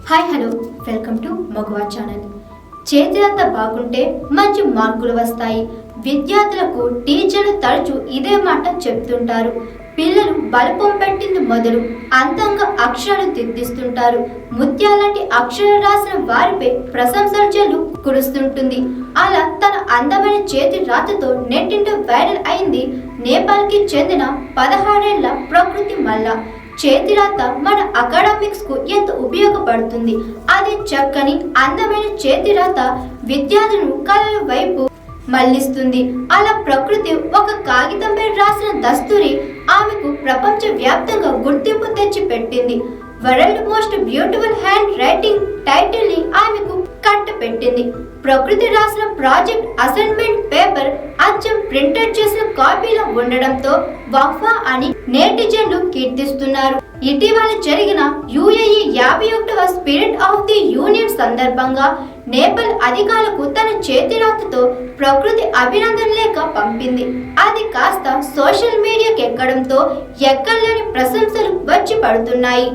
Hi hello welcome to మగువా channel. చేతిరాత బాగుంటే మంచి మార్కులు వస్తాయి. విద్యార్థులకు టీచర్లు తరచూ ఇదే మాట చెప్తుంటారు. పిల్లలు బలపం పెట్టింది మొదలు అందంగా అక్షరాలు దిద్దిస్తుంటారు. ముత్యాలంటి అక్షరాలు రాసిన వారిపై ప్రశంసల జల్లు కురుస్తుంటుంది. అలా తన అందమైన చేతి రాతతో నెట్టింట వైరల్ అయింది నేపాల్కి చెందిన 16 ఏళ్ల ప్రకృతి మల్ల. చేతిరాత మన అకాడమిక్స్ కు ఎంత ఉపయోగపడుతుంది. అది చక్కని అందమైన చేతిరాత విద్యార్థులను కళల వైపు మళ్లిస్తుంది. అలా ప్రకృతి ఒక కాగితంపై రాసిన దస్తూరి ఆమెకు ప్రపంచ వ్యాప్తంగా గుర్తింపు తెచ్చి పెట్టింది. World most beautiful hand writing title ని ఆమెకు కట్టపెట్టింది. ప్రకృతి రాసిన ప్రాజెక్ట్ అసైన్మెంట్ పేపర్ అచ్చం ప్రింటెడ్ చేసిన కాపీలో ఉండడంతో వఫా అని నేటిజన్లు కీర్తిస్తున్నారు. ఇటీవల జరిగిన UAE 51వ స్పిరిట్ ఆఫ్ ది యూనియన్ సందర్భంగా నేపాల్ అధికారులకు తన చేతిరాతతో ప్రకృతి అభినందన లేఖ పంపింది. అది కాస్త సోషల్ మీడియాకి ఎక్కడంతో ఎక్కడలేని ప్రశంసలు వచ్చి పడుతున్నాయి.